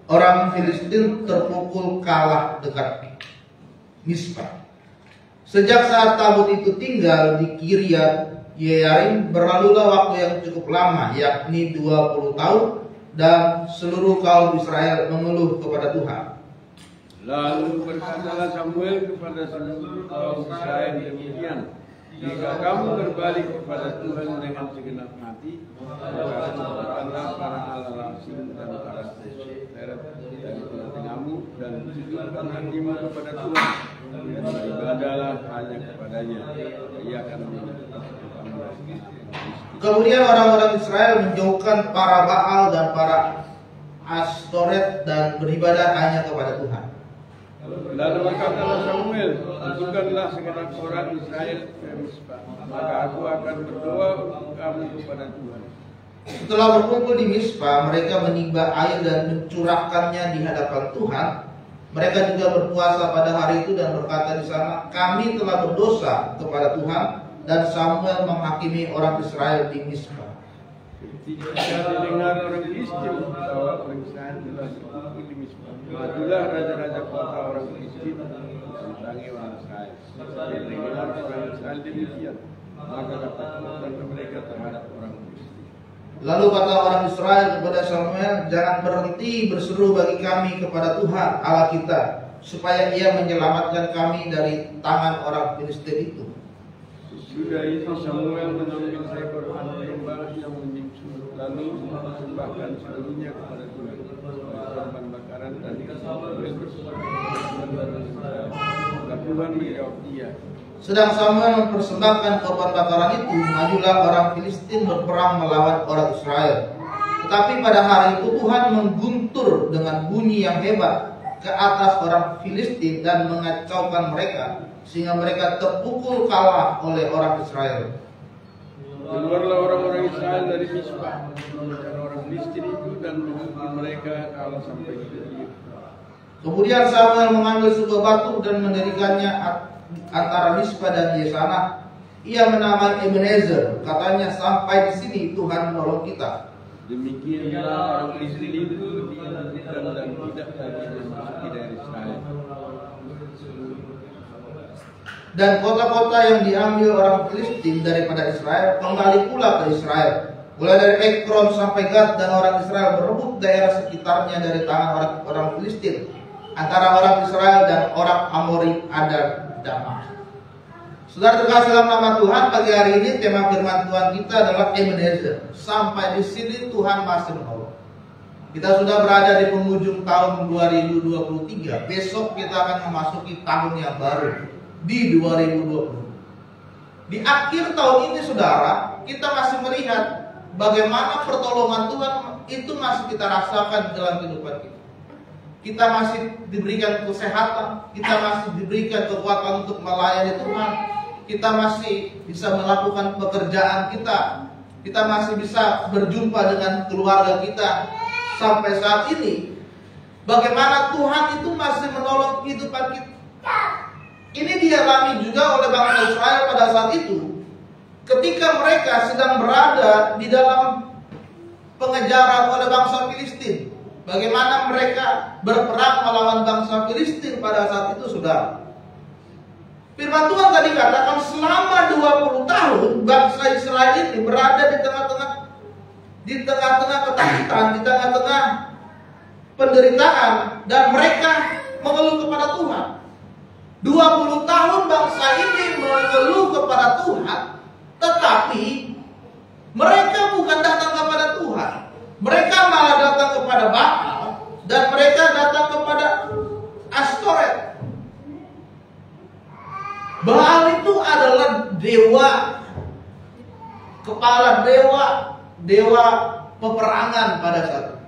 orang Filistin terpukul kalah dekat Mispa. Sejak saat tabut itu tinggal di Kiryat Yearim, berlalulah waktu yang cukup lama, yakni 20 tahun, dan seluruh kaum Israel mengeluh kepada Tuhan. Lalu berkatalah Samuel kepada seluruh kaum Israel demikian: jika kamu berbalik kepada Tuhan dengan segenap hati, maka katakanlah para Allah asing dan para seret dari tengah-tengahmu, dan sujudkan hatimu kepada Tuhan, dan beribadahlah hanya kepadanya. Ia akan Kemudian orang-orang Israel menjauhkan para Baal dan para Astoret dan beribadah hanya kepada Tuhan. Lalu berkatalah Samuel, tentukanlah segenap orang Israel ke Mispa, maka aku akan berdoa untuk kamu kepada Tuhan. Setelah berkumpul di Mispa, mereka menimba air dan mencurahkannya di hadapan Tuhan. Mereka juga berpuasa pada hari itu dan berkata di sana, kami telah berdosa kepada Tuhan. Dan Samuel menghakimi orang Israel di Mispa. Ketika didengar orang Filistin bahwa orang Israel telah berkumpul di Mispa, majulah raja-raja kota orang Filistin mendatangi orang Israel. Didengar orang Israel demikian, maka katakanlah mereka terhadap orang Filistin. Lalu kata orang Israel kepada Samuel, jangan berhenti berseru bagi kami kepada Tuhan Allah kita, supaya Ia menyelamatkan kami dari tangan orang Filistin itu. Sudah itu Samuel mengambil seekor anak domba yang menyusul, lalu mempersembahkan seluruhnya kepada Tuhan sebagai korban bakaran, dan Samuel berseru kepada Tuhan menjawab dia. Sedang Samuel mempersembahkan korban bakaran itu, majulah orang Filistin berperang melawan orang Israel. Tetapi pada hari itu Tuhan mengguntur dengan bunyi yang hebat ke atas orang Filistin dan mengacaukan mereka, sehingga mereka terpukul kalah oleh orang Israel. Keluarlah orang-orang Israel dari Mispa, mengejar orang Filistin itu dan memukul mereka kalah sampai ke Gibea. Kemudian Samuel mengambil sebuah batu dan mendirikannya antara Mispa dan Yesana. Ia menamai Ebenezer, katanya, sampai di sini Tuhan menolong kita. Demikianlah orang Filistin itu dihentikan dan tidak lagi memasuki daerah Israel. Dan kota-kota yang diambil orang Filistin daripada Israel kembali pula ke Israel, mulai dari Ekron sampai Gad, dan orang Israel berebut daerah sekitarnya dari tangan orang Filistin, antara orang Israel dan orang Amori ada damai. Saudara terkasih dalam nama Tuhan, pagi hari ini tema firman Tuhan kita adalah Ebenezer. Sampai di sini Tuhan masih menolong. Kita sudah berada di penghujung tahun 2023. Besok kita akan memasuki tahun yang baru di 2020. Di akhir tahun ini saudara, kita masih melihat bagaimana pertolongan Tuhan itu masih kita rasakan dalam kehidupan kita. Kita masih diberikan kesehatan, kita masih diberikan kekuatan untuk melayani Tuhan, kita masih bisa melakukan pekerjaan kita, kita masih bisa berjumpa dengan keluarga kita. Sampai saat ini, bagaimana Tuhan itu masih menolong kehidupan kita. Ini dialami juga oleh bangsa Israel pada saat itu, ketika mereka sedang berada di dalam pengejaran oleh bangsa Filistin. Bagaimana mereka berperang melawan bangsa Filistin pada saat itu, saudara. Firman Tuhan tadi katakan selama 20 tahun bangsa Israel ini berada di tengah-tengah ketakutan, di tengah-tengah penderitaan, dan mereka mengeluh kepada Tuhan. 20 tahun bangsa ini mengeluh kepada Tuhan, tetapi mereka bukan datang kepada Tuhan. Mereka malah datang kepada Baal, dan mereka datang kepada Astoret. Baal itu adalah dewa, kepala dewa peperangan pada saat itu.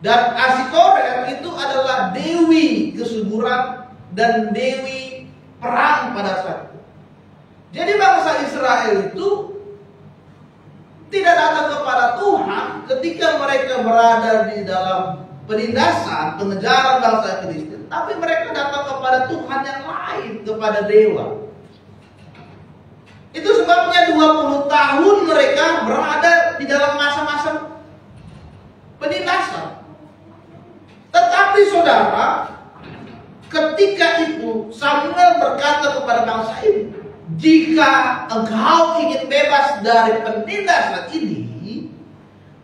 Dan Astoret itu adalah dewi kesuburan dan dewi perang pada saat itu. Jadi bangsa Israel itu tidak datang kepada Tuhan ketika mereka berada di dalam penindasan, pengejaran bangsa Filistin, tapi mereka datang kepada Tuhan yang lain, kepada dewa. Itu sebabnya 20 tahun mereka berada di dalam masa-masa penindasan. Tetapi saudara, ketika itu Samuel berkata kepada bangsa ini, jika engkau ingin bebas dari penindasan ini,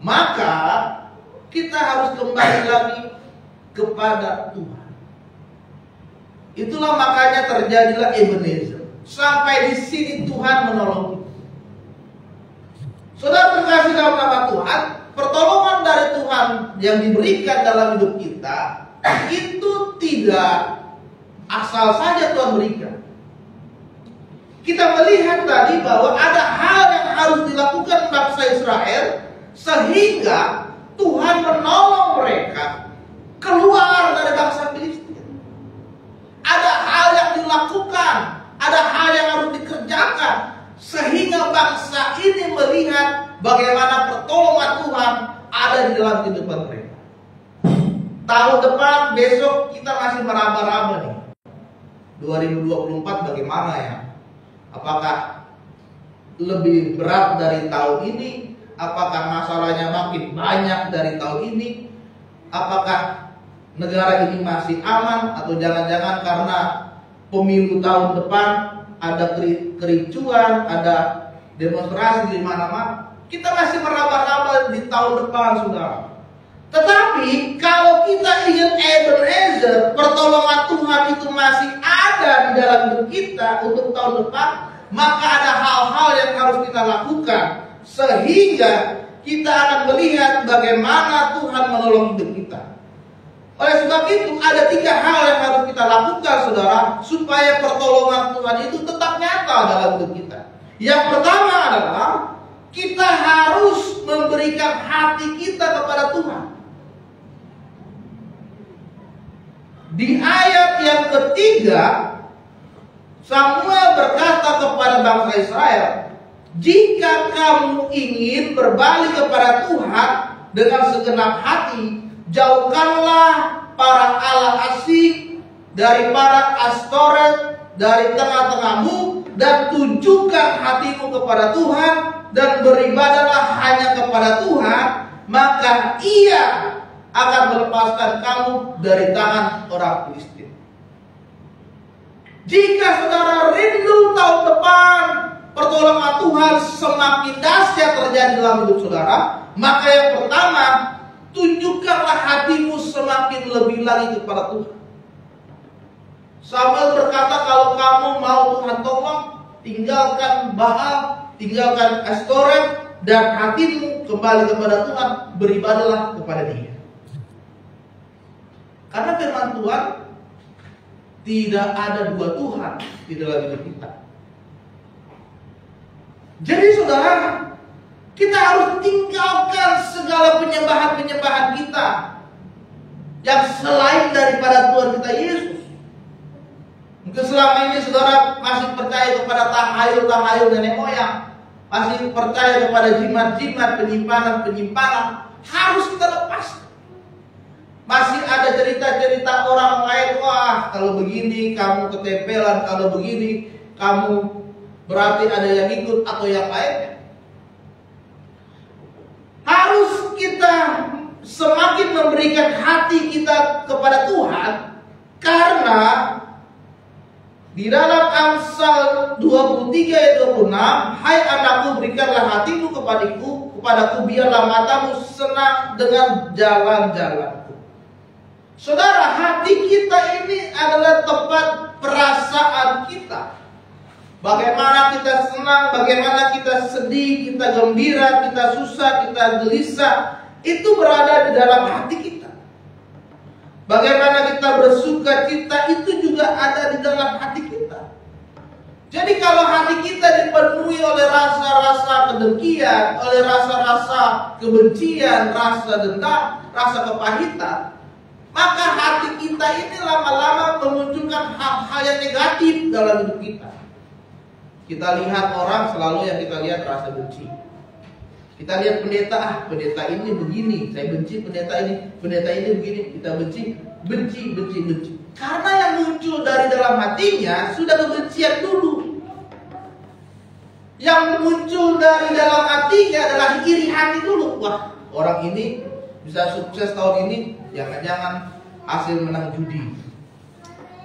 maka kita harus kembali lagi kepada Tuhan. Itulah makanya terjadilah Ebenezer. Sampai di sini Tuhan menolong kita. Saudara terkasih dalam nama Tuhan, pertolongan dari Tuhan yang diberikan dalam hidup kita itu tidak asal saja Tuhan berikan. Kita melihat tadi bahwa ada hal yang harus dilakukan bangsa Israel sehingga Tuhan menolong mereka keluar dari bangsa Filistin. Ada hal yang dilakukan, ada hal yang harus dikerjakan sehingga bangsa ini melihat bagaimana pertolongan Tuhan ada di dalam kehidupan mereka. Tahun depan, besok kita masih meraba-raba nih. 2024 bagaimana ya? Apakah lebih berat dari tahun ini? Apakah masalahnya makin banyak dari tahun ini? Apakah negara ini masih aman? Atau jangan-jangan karena pemilu tahun depan ada kericuan, ada demonstrasi di mana-mana? Kita masih meraba-raba di tahun depan, saudara. Tetapi kalau kita ingin Ebenezer, pertolongan Tuhan itu masih ada di dalam hidup kita untuk tahun depan, maka ada hal-hal yang harus kita lakukan sehingga kita akan melihat bagaimana Tuhan menolong hidup kita. Oleh sebab itu ada 3 hal yang harus kita lakukan, saudara, supaya pertolongan Tuhan itu tetap nyata dalam hidup kita. Yang pertama adalah kita harus memberikan hati kita kepada Tuhan. Di ayat yang ketiga, Samuel berkata kepada bangsa Israel, jika kamu ingin berbalik kepada Tuhan dengan segenap hati, jauhkanlah para allah asing dari para Astoret dari tengah-tengahmu, dan tunjukkan hatimu kepada Tuhan, dan beribadahlah hanya kepada Tuhan, maka Ia akan melepaskan kamu dari tangan orang Filistin. Jika saudara rindu tahun depan pertolongan Tuhan semakin dahsyat terjadi dalam hidup saudara, maka yang pertama, tunjukkanlah hatimu semakin lebih lagi kepada Tuhan. Samuel berkata, kalau kamu mau Tuhan tolong, tinggalkan Baal, tinggalkan Astoret, dan hatimu kembali kepada Tuhan, beribadahlah kepada Dia. Karena firman Tuhan, tidak ada 2 Tuhan di dalam hidup kita. Jadi saudara, kita harus tinggalkan segala penyembahan-penyembahan kita yang selain daripada Tuhan kita Yesus. Mungkin selama ini saudara masih percaya kepada tahayul-tahayul nenek moyang, masih percaya kepada jimat-jimat, penyimpanan-penyimpanan. Harus kita lepas. Masih ada cerita-cerita orang lain, wah kalau begini kamu ketempelan, kalau begini kamu berarti ada yang ikut atau yang lainnya. Harus kita semakin memberikan hati kita kepada Tuhan, karena di dalam Amsal 23 ayat 26, hai anakku, berikanlah hatimu kepadaku, biarlah matamu senang dengan jalan-jalanku. Saudara, hati kita ini adalah tempat perasaan kita. Bagaimana kita senang, bagaimana kita sedih, kita gembira, kita susah, kita gelisah, itu berada di dalam hati kita. Bagaimana kita bersuka cita, itu juga ada di dalam hati kita. Jadi kalau hati kita dipenuhi oleh rasa-rasa kedengkian, oleh rasa-rasa kebencian, rasa dendam, rasa kepahitan, maka hati kita ini lama-lama memunculkan hal-hal yang negatif dalam hidup kita. Kita lihat orang, selalu yang kita lihat rasa benci. Kita lihat pendeta, pendeta ini begini, saya benci pendeta ini begini, kita benci. Karena yang muncul dari dalam hatinya sudah kebencian dulu. Yang muncul dari dalam hatinya adalah iri hati dulu. Wah, orang ini bisa sukses tahun ini, jangan-jangan hasil menang judi.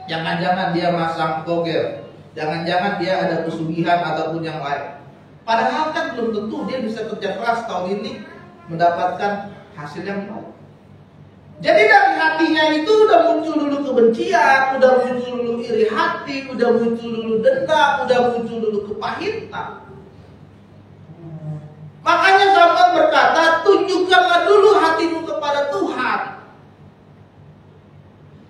Jangan-jangan dia masang togel. Jangan-jangan dia ada pesugihan ataupun yang lain. Padahal kan belum tentu dia bisa kerja keras tahun ini mendapatkan hasil yang baik. Jadi dari hatinya itu udah muncul dulu kebencian, udah muncul dulu iri hati, udah muncul dulu dendam, udah muncul dulu kepahitan. Makanya Samuel berkata, tunjukkanlah dulu hatimu kepada Tuhan.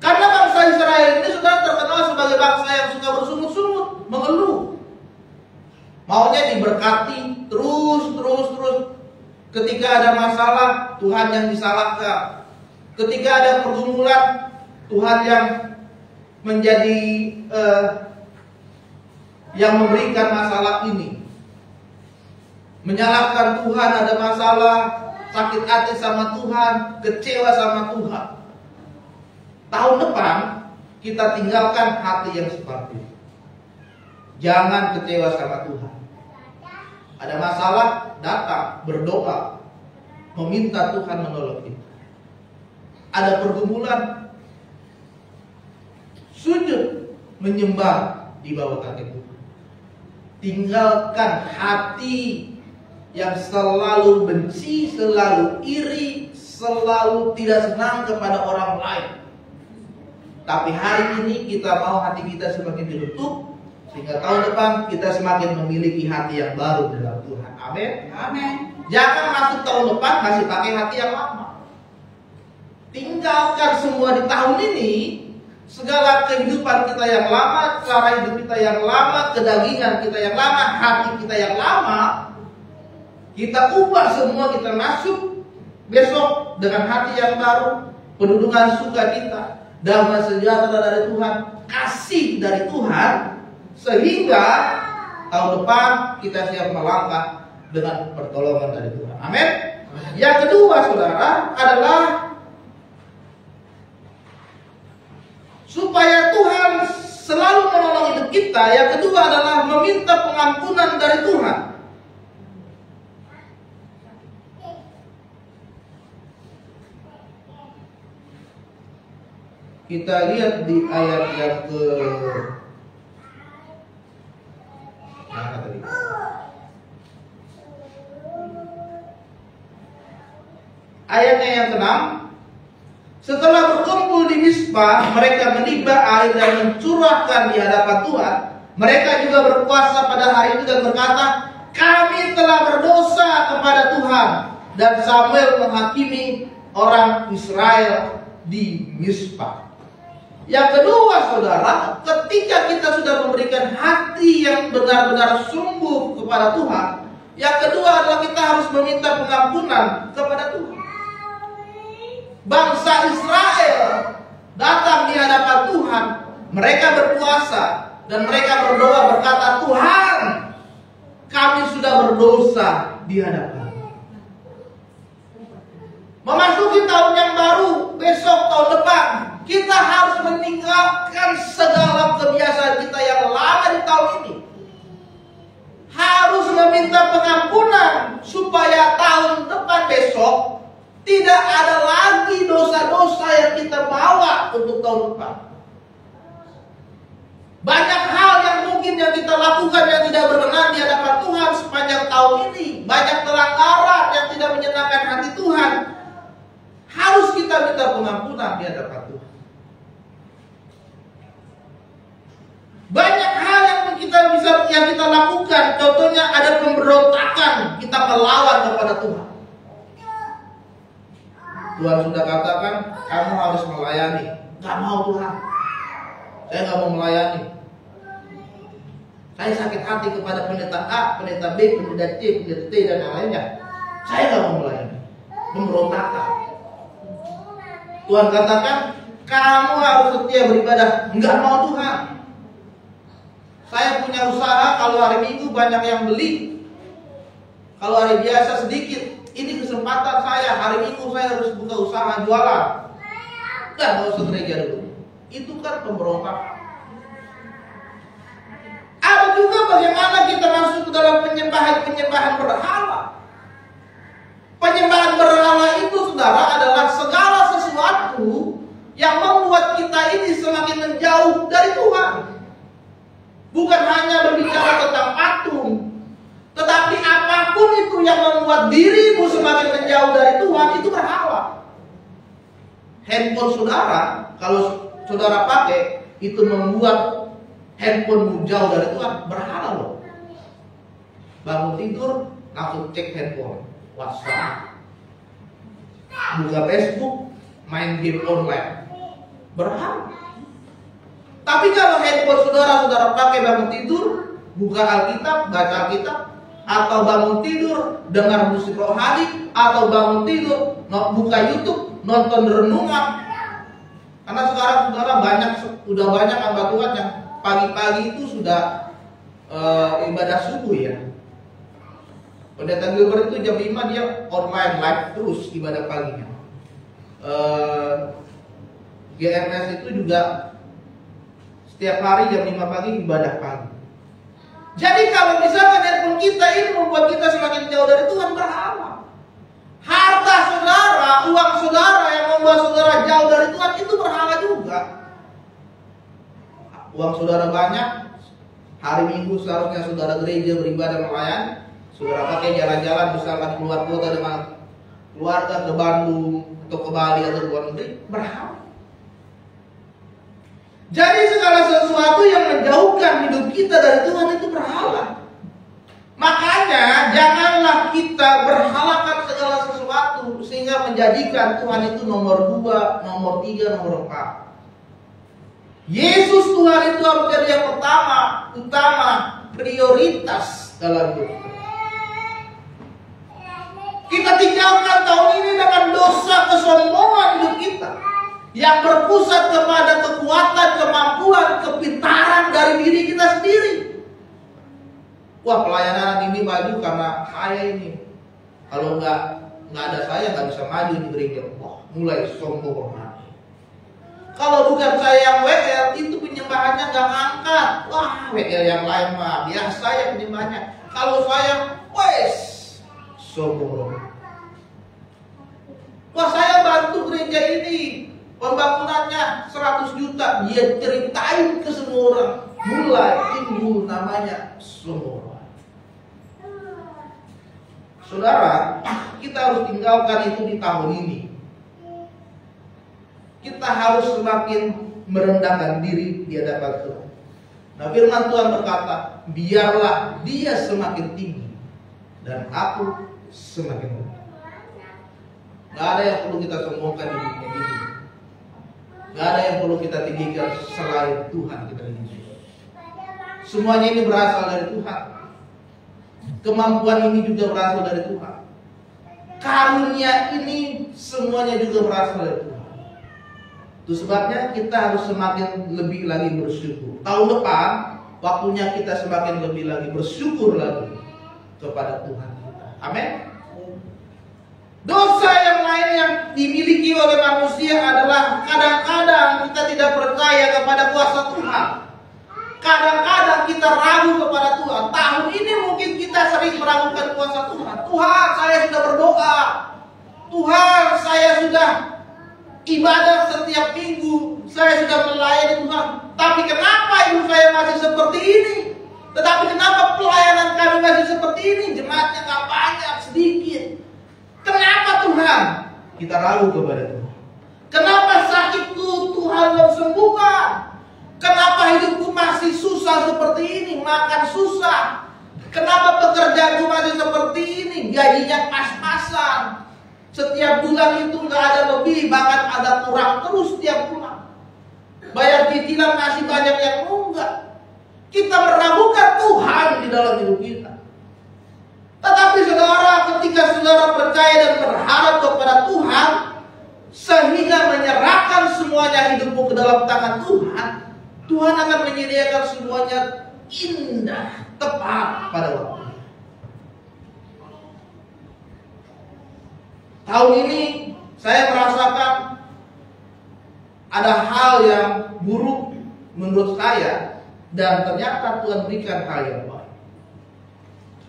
Karena bangsa Israel ini sudah terkenal sebagai bangsa yang suka bersungut-sungut, mengeluh. Maunya diberkati terus. Ketika ada masalah, Tuhan yang disalahkan. Ketika ada pergumulan, Tuhan yang menjadi yang memberikan masalah ini. Menyalahkan Tuhan, ada masalah, sakit hati sama Tuhan, kecewa sama Tuhan. Tahun depan kita tinggalkan hati yang seperti itu. Jangan kecewa sama Tuhan. Ada masalah, datang, berdoa, meminta Tuhan menolong kita. Ada pergumulan, sujud, menyembah di bawah kaki Tuhan. Tinggalkan hati yang selalu benci, selalu iri, selalu tidak senang kepada orang lain. Tapi hari ini kita mau hati kita semakin dibentuk, sehingga tahun depan kita semakin memiliki hati yang baru dalam Tuhan. Amin. Amin. Jangan masuk tahun depan masih pakai hati yang lama. Tinggalkan semua di tahun ini. Segala kehidupan kita yang lama, cara hidup kita yang lama, kedagingan kita yang lama, hati kita yang lama, kita ubah semua, kita masuk besok dengan hati yang baru, penundungan sukacita, damai sejahtera dari Tuhan, kasih dari Tuhan, sehingga tahun depan kita siap melangkah dengan pertolongan dari Tuhan. Amin. Yang kedua, saudara, adalah supaya Tuhan selalu menolong hidup kita. Yang kedua adalah meminta pengampunan dari Tuhan. Kita lihat di ayat yang ke mana tadi? Ayatnya yang ke-6. Setelah berkumpul di Mispa, mereka menimba air dan mencurahkan di hadapan Tuhan. Mereka juga berpuasa pada hari itu dan berkata, kami telah berdosa kepada Tuhan. Dan Samuel menghakimi orang Israel di Mispa. Yang kedua, saudara, ketika kita sudah memberikan hati yang benar-benar sungguh kepada Tuhan, yang kedua adalah kita harus meminta pengampunan kepada Tuhan. Bangsa Israel datang di hadapan Tuhan, mereka berpuasa dan mereka berdoa berkata, Tuhan, kami sudah berdosa di hadapan. Memasuki tahun yang baru, besok tahun depan, kita harus meninggalkan segala kebiasaan kita yang lama di tahun ini. Harus meminta pengampunan supaya tahun depan besok tidak ada lagi dosa-dosa yang kita bawa untuk tahun depan. Banyak hal yang mungkin yang kita lakukan yang tidak berkenan di hadapan Tuhan sepanjang tahun ini. Banyak pelanggaran yang tidak menyenangkan hati Tuhan. Harus kita minta pengampunan di hadapan Tuhan. Banyak hal yang kita lakukan. Contohnya ada pemberontakan, kita melawan kepada Tuhan. Tuhan sudah katakan, kamu harus melayani. Gak mau Tuhan, saya gak mau melayani. Saya sakit hati kepada pendeta A, pendeta B, pendeta C, pendeta T, dan yang lainnya. Saya gak mau melayani. Pemberontakan. Tuhan katakan, kamu harus setia beribadah. Enggak mau Tuhan. Saya punya usaha, kalau hari Minggu banyak yang beli, kalau hari biasa sedikit. Ini kesempatan saya, hari Minggu saya harus buka usaha jualan. Gak usah gereja dulu. Itu kan pemberontakan. Ada juga bagaimana kita masuk ke dalam penyembahan berhala. Penyembahan berhala itu, saudara, adalah segala sesuatu yang membuat kita ini semakin menjauh dari Tuhan. Bukan hanya berbicara tentang patung, tetapi apapun itu yang membuat dirimu semakin menjauh dari Tuhan, itu berhala. Handphone saudara, kalau saudara pakai, itu membuat handphonemu jauh dari Tuhan, berhala loh. Bangun tidur, langsung cek handphone, WhatsApp, buka Facebook, main game online, berhala. Tapi kalau handphone saudara pakai bangun tidur, buka Alkitab, baca Alkitab, atau bangun tidur dengar musik rohani, atau bangun tidur buka YouTube nonton renungan. Karena sekarang saudara udah banyak hamba Tuhan yang pagi-pagi itu sudah ibadah subuh ya. Pendeta Gilbert itu jam 5 dia online live terus ibadah paginya. GMS itu juga setiap hari jam 5 pagi ibadah pagi. Jadi kalau misalkan handphone kita ini membuat kita semakin jauh dari Tuhan, berhala. Harta saudara, uang saudara yang membuat saudara jauh dari Tuhan, itu berhala juga. Uang saudara banyak, hari Minggu seharusnya saudara gereja beribadah melayani, saudara pakai jalan-jalan misalkan keluar kota dengan keluarga ke Bandung atau ke Bali atau ke luar negeri, berhala. Jadi segala sesuatu yang menjauhkan hidup kita dari Tuhan itu berhala. Makanya janganlah kita berhalakan segala sesuatu sehingga menjadikan Tuhan itu nomor 2, nomor 3, nomor 4. Yesus Tuhan itu harus jadi yang utama, prioritas dalam hidup kita. Kita tinggalkan tahun ini dengan dosa kesombongan hidup kita yang berpusat kepada kekuatan, kemampuan, kepintaran dari diri kita sendiri. Wah, pelayanan ini maju karena saya ini. Kalau nggak ada saya nggak bisa maju di gereja. Wah, mulai sombong. Kalau bukan saya yang WL, itu penyembahannya nggak ngangkat. Wah, WL yang lain mah biasa ya penyembahannya. Kalau saya, wes sombong. Wah, saya bantu gereja ini. Pembangunannya 100 juta, dia ceritain ke semua orang, mulai timbul namanya sombong. Saudara, kita harus tinggalkan itu di tahun ini. Kita harus semakin merendahkan diri di hadapan Tuhan. Nah, firman Tuhan berkata, biarlah dia semakin tinggi dan aku semakin rendah. Gak ada yang perlu kita sombongkan di dunia ini. Gak ada yang perlu kita tinggikan selain Tuhan kita ini. Semuanya ini berasal dari Tuhan. Kemampuan ini juga berasal dari Tuhan. Karunia ini semuanya juga berasal dari Tuhan. Itu sebabnya kita harus semakin lebih lagi bersyukur. Tahun depan, waktunya kita semakin lebih lagi bersyukur lagi kepada Tuhan kita. Amin. Dosa yang lain yang dimiliki oleh manusia adalah kadang-kadang kita tidak percaya kepada kuasa Tuhan. Kadang-kadang kita ragu kepada Tuhan. Tahun ini mungkin kita sering meragukan kuasa Tuhan. Tuhan, saya sudah berdoa. Tuhan, saya sudah ibadah setiap minggu. Saya sudah melayani Tuhan. Tapi kenapa hidup saya masih seperti ini? Tetapi kenapa pelayanan kami masih seperti ini? Jemaatnya gak banyak, sedikit. Kenapa Tuhan? Kita ragu kepada Tuhan. Kenapa sakitku Tuhan belum sembuhkan? Kenapa hidupku masih susah seperti ini? Makan susah. Kenapa pekerjaanku masih seperti ini? Gajinya pas-pasan. Setiap bulan itu nggak ada lebih, bahkan ada kurang terus setiap bulan. Bayar cicilan masih banyak yang nunggak. Kita meragukan Tuhan di dalam hidup kita. Tetapi saudara, ketika saudara percaya dan berharap kepada Tuhan, sehingga menyerahkan semuanya hidupmu ke dalam tangan Tuhan, Tuhan akan menyediakan semuanya indah, tepat pada waktunya. Tahun ini saya merasakan ada hal yang buruk menurut saya, dan ternyata Tuhan berikan hal yang baik.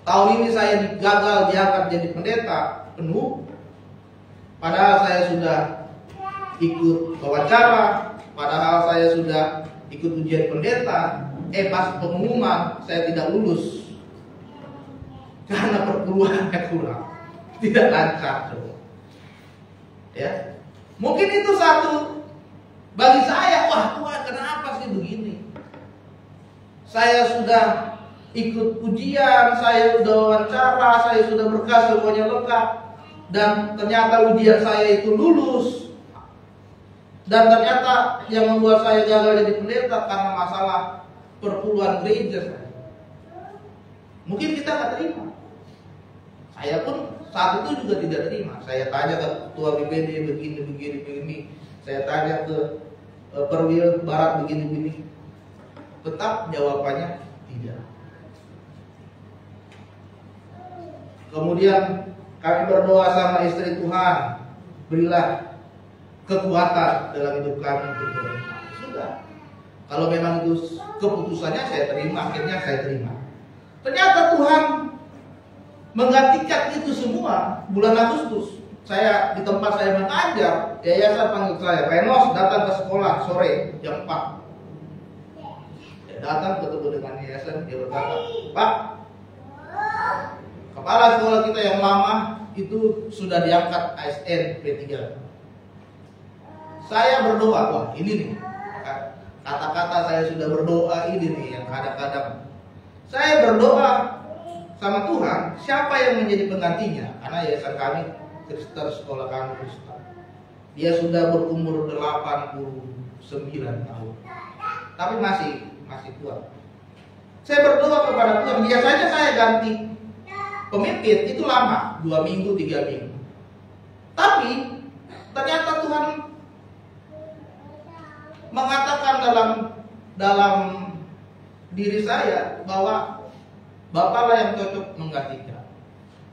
Tahun ini saya gagal diangkat jadi pendeta penuh, padahal saya sudah ikut wawancara, padahal saya sudah ikut ujian pendeta. Pas pengumuman saya tidak lulus karena perpuluhannya kurang, tidak lancar. Ya, mungkin itu satu bagi saya. Wah, Tuhan, kenapa sih begini? Saya sudah ikut ujian, saya sudah wawancara, saya sudah berkas semuanya lengkap, dan ternyata ujian saya itu lulus. Dan ternyata yang membuat saya gagal jadi pendeta karena masalah perpuluhan gereja saya. Mungkin kita nggak terima. Saya pun saat itu juga tidak terima. Saya tanya ke ketua BPD begini. Saya tanya ke Perwil Barat begini. Tetap jawabannya tidak. Kemudian kami berdoa sama istri, Tuhan, berilah kekuatan dalam hidup kami untuk berdoa. Sudah. Kalau memang itu keputusannya saya terima, akhirnya saya terima. Ternyata Tuhan menggantikan itu semua. Bulan Agustus saya di tempat saya mengajar, yayasan panggil saya, Pak Enos datang ke sekolah sore jam 4. Saya datang ketemu dengan yayasan, dia berkata, Pak, kepala sekolah kita yang lama itu sudah diangkat ASN P3. Saya berdoa, wah ini nih kata-kata saya sudah berdoa ini nih yang kadang-kadang saya berdoa sama Tuhan, siapa yang menjadi penggantinya? Karena yayasan kami Kristen, sekolah kami Kristen. Dia sudah berumur 89 tahun, tapi masih kuat. Saya berdoa kepada Tuhan. Biasanya saya ganti pemimpin itu lama, 2 minggu, 3 minggu. Tapi ternyata Tuhan mengatakan dalam diri saya bahwa Bapaklah yang cocok menggantikan.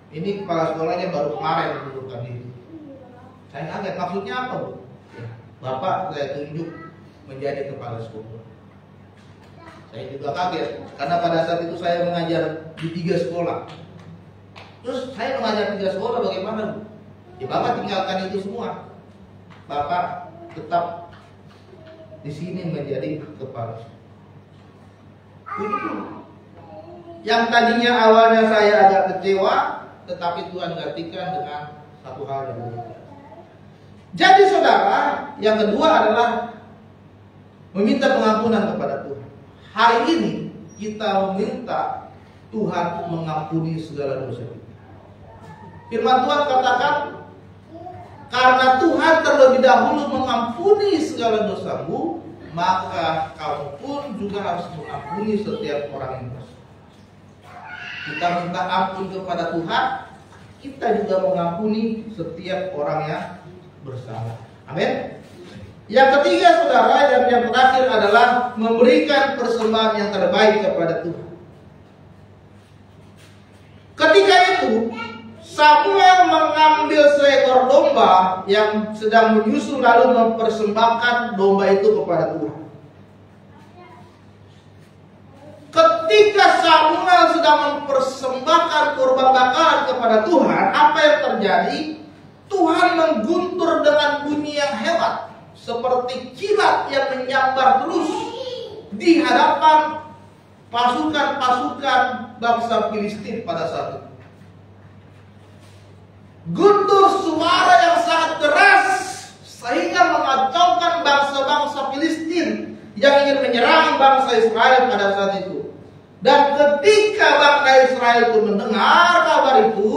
Ini kepala sekolahnya baru kemarin mengundurkan diri. Saya kaget, maksudnya apa, Bu? Ya, Bapak saya tunjuk menjadi kepala sekolah. Saya juga kaget karena pada saat itu saya mengajar di 3 sekolah. Terus saya mengajar 3 sekolah bagaimana, Bu? Ya Bapak tinggalkan itu semua. Bapak tetap di sini menjadi kepala sekolah. Begitu. Yang tadinya awalnya saya agak kecewa, tetapi Tuhan gantikan dengan satu hal yang berbeda. Jadi saudara, yang kedua adalah meminta pengampunan kepada Tuhan. Hari ini kita meminta Tuhan mengampuni segala dosa kita. Firman Tuhan katakan, karena Tuhan terlebih dahulu mengampuni segala dosamu, maka kamu pun juga harus mengampuni setiap orang yang bersalah. Kita minta ampun kepada Tuhan, kita juga mengampuni setiap orang yang bersalah. Amin. Yang ketiga saudara, dan yang terakhir adalah memberikan persembahan yang terbaik kepada Tuhan. Ketika itu Samuel mengambil seekor domba yang sedang menyusu lalu mempersembahkan domba itu kepada Tuhan. Ketika Samuel sedang mempersembahkan korban bakaran kepada Tuhan, apa yang terjadi? Tuhan mengguntur dengan bunyi yang hebat, seperti kilat yang menyambar terus di hadapan pasukan-pasukan bangsa Filistin pada saat itu. Guntur suara yang sangat keras sehingga mengacaukan bangsa-bangsa Filistin yang ingin menyerang bangsa Israel pada saat itu. Dan ketika bangsa Israel itu mendengar kabar itu,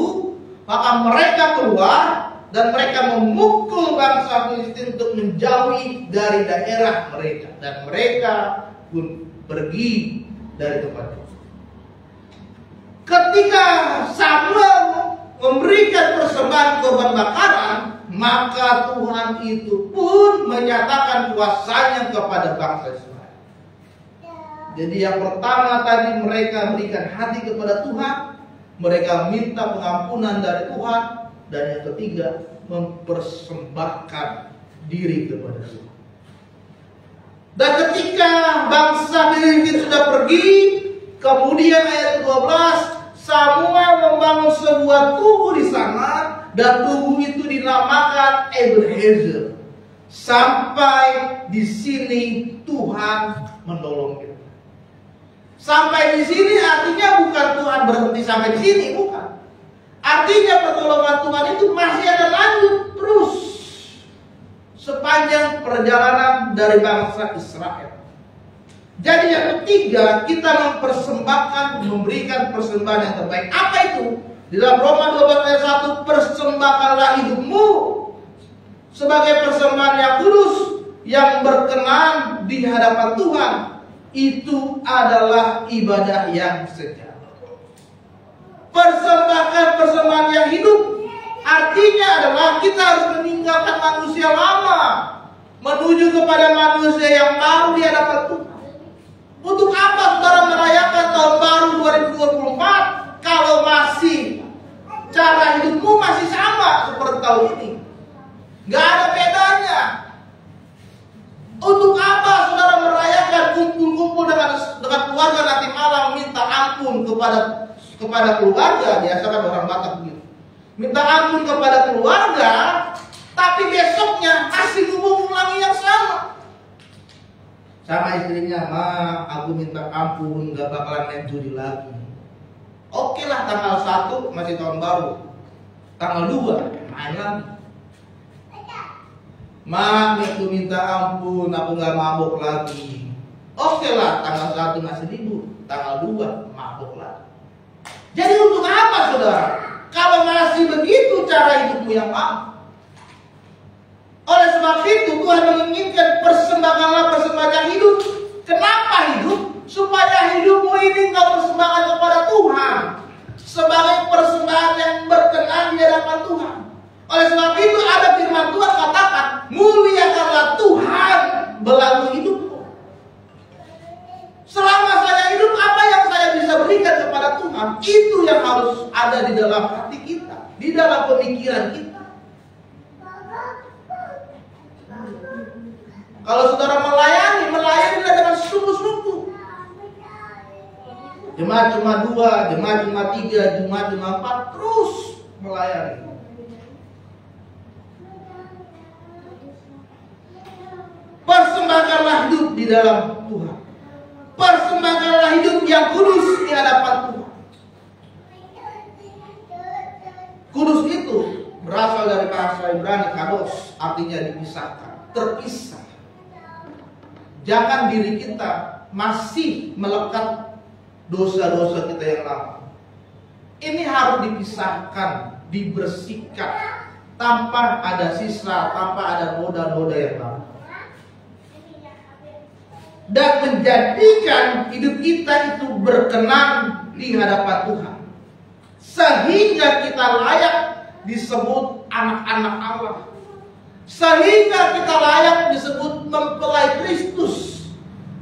maka mereka keluar dan mereka memukul bangsa Filistin untuk menjauhi dari daerah mereka, dan mereka pun pergi dari tempat itu. Ketika Samuel memberikan persembahan korban bakaran, maka Tuhan itu pun menyatakan kuasanya kepada bangsa Israel. Jadi yang pertama tadi mereka berikan hati kepada Tuhan, mereka minta pengampunan dari Tuhan, dan yang ketiga mempersembahkan diri kepada Tuhan. Dan ketika bangsa Filistin sudah pergi, kemudian ayat 12, Samuel membangun sebuah tugu di sana, dan tugu itu dinamakan Ebenezer. Sampai di sini Tuhan menolong kita. Sampai di sini artinya bukan Tuhan berhenti sampai di sini, bukan. Artinya pertolongan Tuhan itu masih ada lanjut terus sepanjang perjalanan dari bangsa Israel. Jadi yang ketiga, kita mempersembahkan, memberikan persembahan yang terbaik. Apa itu? Di dalam Roma 12 ayat 1, persembahkanlah hidupmu sebagai persembahan yang kudus, yang berkenan di hadapan Tuhan. Itu adalah ibadah yang sejati. Persembahkan persembahan yang hidup, artinya adalah kita harus meninggalkan manusia lama, menuju kepada manusia yang baru di hadapan Tuhan. Untuk apa saudara merayakan tahun baru 2024 kalau masih cara hidupmu masih sama seperti tahun ini? Gak ada bedanya. Untuk apa saudara merayakan kumpul-kumpul dengan keluarga nanti malam minta ampun kepada keluarga? Biasa kan orang Batak begitu. Minta ampun kepada keluarga, tapi besoknya masih mengulangi yang sama. Sama istrinya, "Ma, aku minta ampun, gak bakalan main judi lagi." Oke lah, tanggal 1 masih tahun baru, tanggal 2 main lagi. "Ma, aku minta ampun, aku gak mabuk lagi." Oke lah, tanggal 1 masih libur, tanggal 2 mabuk lagi. Jadi untuk apa saudara? Kalau masih begitu cara hidupmu yang lama. Oleh sebab itu Tuhan menginginkan persembahkanlah persembahan yang hidup. Kenapa hidup? Supaya hidupmu ini engkau persembahkan kepada Tuhan sebagai persembahan yang berkenan di hadapan Tuhan. Oleh sebab itu ada firman Tuhan katakan, muliakanlah Tuhan melalui hidupmu. Selama saya hidup, apa yang saya bisa berikan kepada Tuhan, itu yang harus ada di dalam hati kita, di dalam pemikiran kita. Kalau saudara melayanilah dengan sungguh-sungguh. Jemaat cuma 2, jemaat cuma 3, jemaat cuma 4, terus melayani. Persembahkanlah hidup di dalam Tuhan. Persembahkanlah hidup yang kudus di hadapan Tuhan. Kudus itu berasal dari bahasa Ibrani kados, artinya dipisahkan, terpisah. Jangan diri kita masih melekat dosa-dosa kita yang lama. Ini harus dipisahkan, dibersihkan, tanpa ada sisa, tanpa ada noda-noda yang lama. Dan menjadikan hidup kita itu berkenan di hadapan Tuhan, sehingga kita layak disebut anak-anak Allah, sehingga kita layak disebut mempelai Kristus,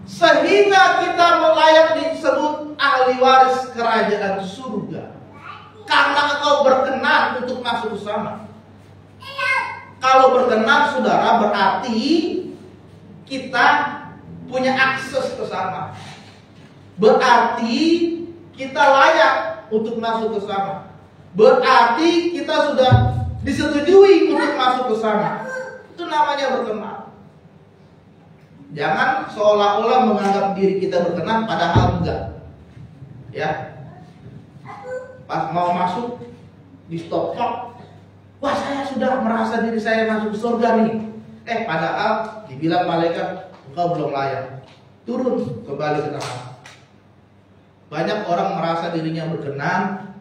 sehingga kita layak disebut ahli waris kerajaan surga, karena engkau berkenan untuk masuk ke sana. Kalau berkenan saudara, berarti kita punya akses ke sana. Berarti kita layak untuk masuk ke sana. Berarti kita sudah disetujui untuk masuk ke sana. Itu namanya berkenan. Jangan seolah-olah menganggap diri kita berkenan padahal enggak. Ya. Pas mau masuk di stop, wah saya sudah merasa diri saya masuk surga nih. Padahal dibilang malaikat, engkau belum layak, turun kembali ke neraka. Banyak orang merasa dirinya berkenan